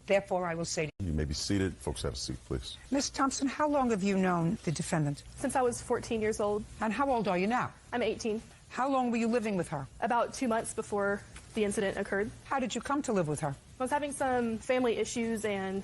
Therefore, I will say to you. You may be seated. Folks, have a seat, please. Ms. Thompson, how long have you known the defendant? Since I was 14 years old. And how old are you now? I'm 18. How long were you living with her? About 2 months before the incident occurred. How did you come to live with her? I was having some family issues, and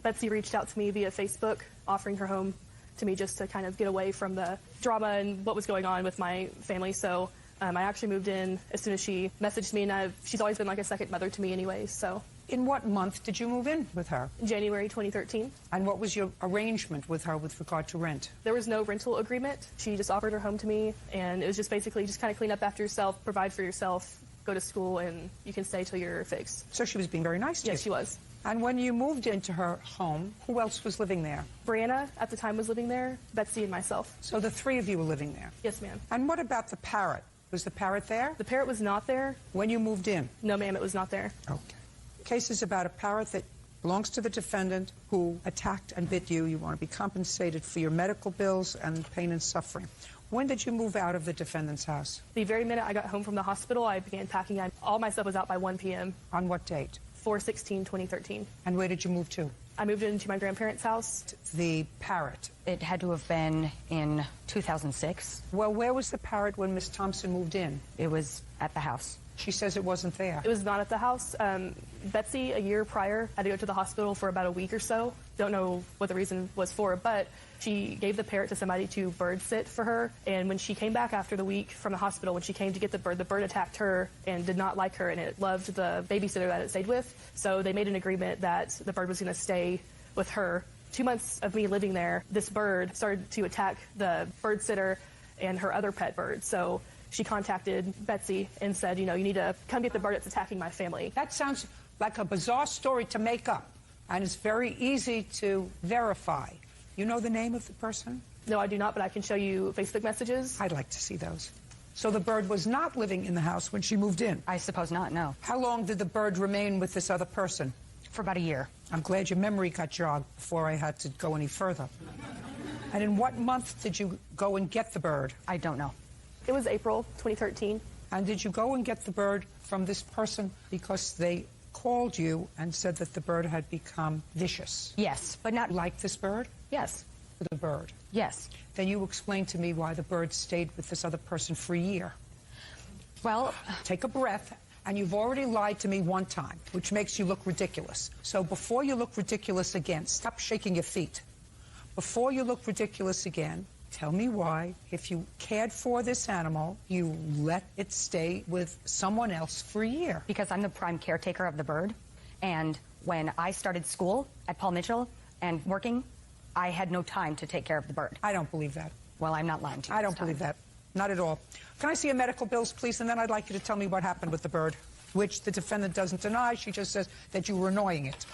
Betsy reached out to me via Facebook, offering her home to me just to kind of get away from the drama and what was going on with my family. So I actually moved in as soon as she messaged me, and she's always been like a second mother to me anyway. So. In what month did you move in with her? January 2013. And what was your arrangement with her with regard to rent? There was no rental agreement. She just offered her home to me, and it was just basically just kind of clean up after yourself, provide for yourself, go to school, and you can stay till you're fixed. So she was being very nice to you? Yes, she was. And when you moved into her home, who else was living there? Brianna, at the time, was living there, Betsy, and myself. So the three of you were living there? Yes, ma'am. And what about the parrot? Was the parrot there? The parrot was not there. When you moved in? No, ma'am, it was not there. Okay. Case is about a parrot that belongs to the defendant who attacked and bit you. You want to be compensated for your medical bills and pain and suffering. When did you move out of the defendant's house? The very minute I got home from the hospital, I began packing. All my stuff was out by 1 p.m. On what date? 4/16/2013. And where did you move to? I moved into my grandparents' house. The parrot. It had to have been in 2006. Well, where was the parrot when Miss Thompson moved in? It was at the house. She says it wasn't there. It was not at the house. Betsy, a year prior, had to go to the hospital for about a week or so. Don't know what the reason was for, but she gave the parrot to somebody to bird sit for her. And when she came back after the week from the hospital, when she came to get the bird attacked her and did not like her, and it loved the babysitter that it stayed with. So they made an agreement that the bird was going to stay with her. 2 months of me living there, this bird started to attack the bird sitter and her other pet bird. So she contacted Betsy and said, you know, you need to come get the bird that's attacking my family. That sounds like a bizarre story to make up, and it's very easy to verify. You know the name of the person? No, I do not, but I can show you Facebook messages. I'd like to see those. So the bird was not living in the house when she moved in? I suppose not, no. How long did the bird remain with this other person? For about a year. I'm glad your memory got jogged before I had to go any further. And in what month did you go and get the bird? I don't know. It was April 2013. And did you go and get the bird from this person because they called you and said that the bird had become vicious? Yes, but not... Like this bird? Yes. The bird? Yes. Then you explain to me why the bird stayed with this other person for a year. Well... Take a breath. And you've already lied to me one time, which makes you look ridiculous. So before you look ridiculous again, stop shaking your feet. Before you look ridiculous again, tell me why, if you cared for this animal, you let it stay with someone else for a year. Because I'm the prime caretaker of the bird. And when I started school at Paul Mitchell and working, I had no time to take care of the bird. I don't believe that. Well, I'm not lying to you. I don't believe that. Not at all. Can I see your medical bills, please? And then I'd like you to tell me what happened with the bird, which the defendant doesn't deny. She just says that you were annoying it.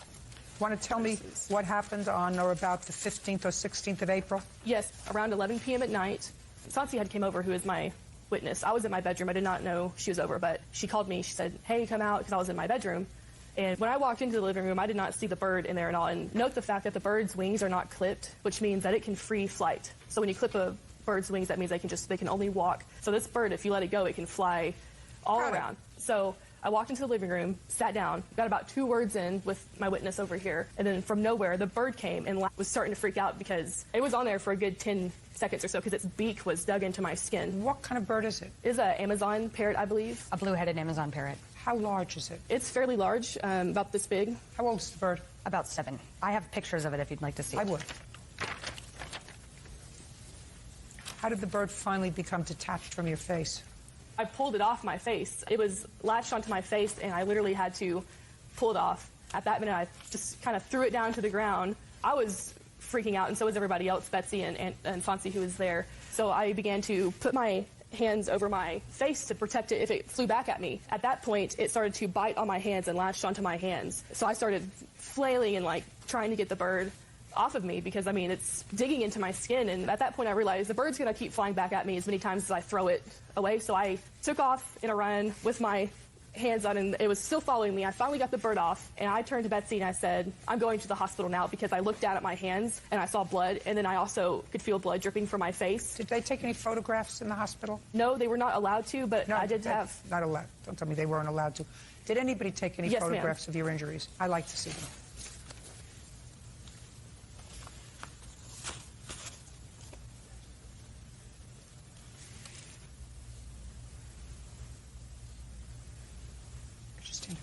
Want to tell me what happened on or about the 15th or 16th of April? Yes, around 11 p.m. at night. Sansi had came over, who is my witness. I was in my bedroom. I did not know she was over, but she called me. She said, hey, come out, because I was in my bedroom. And when I walked into the living room, I did not see the bird in there at all. And note the fact that the bird's wings are not clipped, which means that it can free flight. So when you clip a bird's wings, that means they can only walk. So this bird, if you let it go, it can fly all around. So I walked into the living room, sat down, got about 2 words in with my witness over here, and then from nowhere, the bird came and was starting to freak out because it was on there for a good 10 seconds or so because its beak was dug into my skin. What kind of bird is it? It is an Amazon parrot, I believe. A blue-headed Amazon parrot. How large is it? It's fairly large, about this big. How old is the bird? About 7. I have pictures of it if you'd like to see it. I would. How did the bird finally become detached from your face? I pulled it off my face. It was latched onto my face, and I literally had to pull it off. At that minute, I just kind of threw it down to the ground. I was freaking out, and so was everybody else, Betsy and Sansi, who was there. So I began to put my hands over my face to protect it if it flew back at me. At that point, it started to bite on my hands and latched onto my hands. So I started flailing and trying to get the bird off of me because, I mean, it's digging into my skin. And at that point, I realized the bird's going to keep flying back at me as many times as I throw it away. So I took off in a run with my hands on, and it was still following me. I finally got the bird off, and I turned to Betsy and I said, I'm going to the hospital now, because I looked down at my hands and I saw blood, and then I also could feel blood dripping from my face. Did they take any photographs in the hospital? No, they were not allowed to, but No, I did have... Not allowed. Don't tell me they weren't allowed to. Did anybody take any Yes, ma'am. photographs of your injuries? I like to see them. Interesting.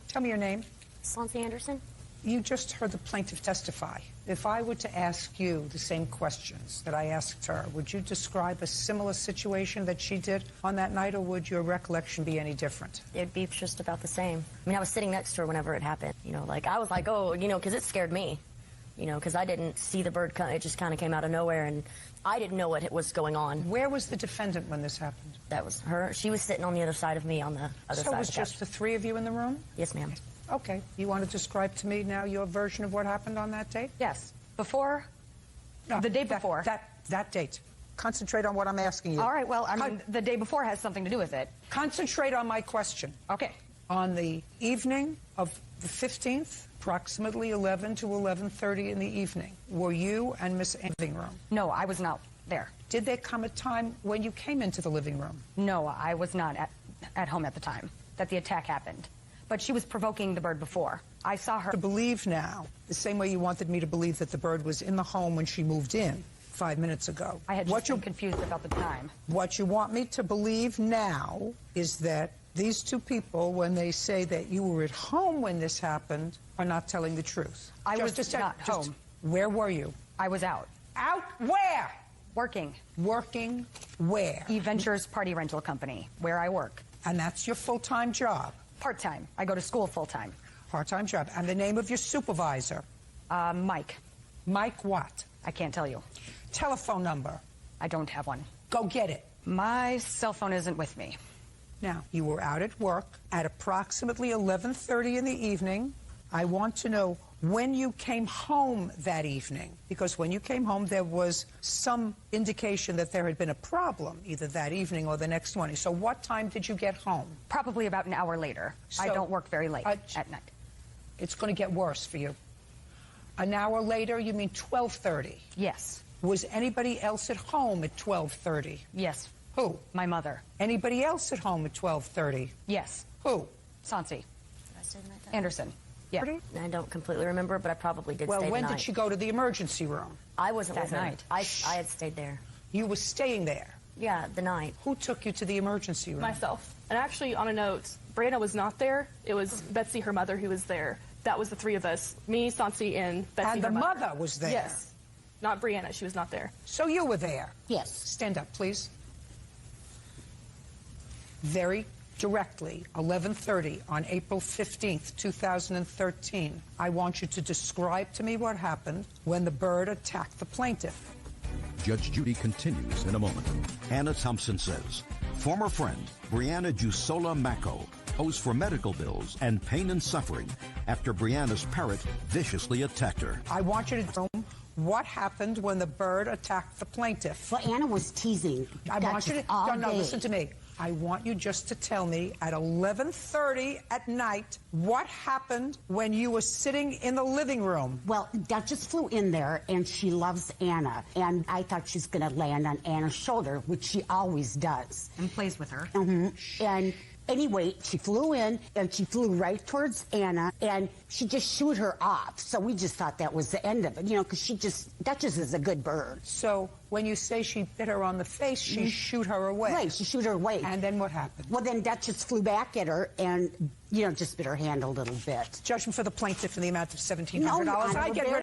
Tell me your name. Sonsi Anderson. You just heard the plaintiff testify. If I were to ask you the same questions that I asked her, would you describe a similar situation that she did on that night, or would your recollection be any different? It'd be just about the same. I mean, I was sitting next to her whenever it happened. You know, like, I was like, oh, you know, because it scared me. You know, because I didn't see the bird come. It just kind of came out of nowhere, and I didn't know what was going on. Where was the defendant when this happened? That was her. She was sitting on the other side of me on the other side So it of was the just couch. the three of you in the room? Yes, ma'am. Okay. You want to describe to me now your version of what happened on that date? Yes. Before? No, The day before. That date. Concentrate on what I'm asking you. All right, well, I mean, the day before has something to do with it. Concentrate on my question. Okay. On the evening of the 15th, approximately 11 to 11:30 in the evening, were you and Miss Ann in the living room? No, I was not there. Did there come a time when you came into the living room? No, I was not at home at the time that the attack happened. But she was provoking the bird before. I saw her. To believe now, the same way you wanted me to believe that the bird was in the home when she moved in 5 minutes ago. I had just been confused about the time. What you want me to believe now is that these two people, when they say that you were at home when this happened, are not telling the truth. I was not home. Where were you? I was out. Out where? Working. Working where? E-Ventures Party Rental Company, where I work. And that's your full-time job? Part-time. I go to school full-time. Part-time job. And the name of your supervisor? Mike. Mike what? I can't tell you. Telephone number? I don't have one. Go get it. My cell phone isn't with me. Now, you were out at work at approximately 11:30 in the evening. I want to know when you came home that evening, because when you came home, there was some indication that there had been a problem, either that evening or the next morning. So what time did you get home? Probably about an hour later. I So, don't work very late at night. It's going to get worse for you. An hour later, you mean 12:30? Yes. Was anybody else at home at 12:30? Yes. Who? My mother. Anybody else at home at 12:30? Yes. Who? Sansi. Anderson. Yeah. I don't completely remember, but I probably did Well, stay when the night. did she go to the emergency room? I wasn't That with her. night. I had stayed there. You were staying there. Yeah, the night. Who took you to the emergency room? Myself. And actually, on a note, Brianna was not there. It was Betsy, her mother, who was there. That was the three of us. Me, Sansi, and Betsy, And her the mother. mother was there. Yes. Not Brianna. She was not there. So you were there. Yes. Stand up, please. Very directly, 11:30 on April 15th, 2013. I want you to describe to me what happened when the bird attacked the plaintiff. Judge Judy continues in a moment. Anna Thompson says, former friend Brianna Jusola Mako owes for medical bills and pain and suffering after Brianna's parrot viciously attacked her. I want you to tell me what happened when the bird attacked the plaintiff. Well, Anna was teasing. I want you to all no, day. listen to me. I want you just to tell me at 11:30 at night what happened when you were sitting in the living room. Well, Duchess flew in there, and she loves Anna. And I thought she's going to land on Anna's shoulder, which she always does. And plays with her. And anyway, she flew in, and she flew right towards Anna, and she just shooed her off. So we just thought that was the end of it, you know, because Duchess is a good bird. So when you say she bit her on the face, she shoot her away. Right, she shoot her away. And then what happened? Well, then Duchess flew back at her and, you know, just bit her hand a little bit. Judgment for the plaintiff in the amount of $1,700. No, Your Honor, I we're get rid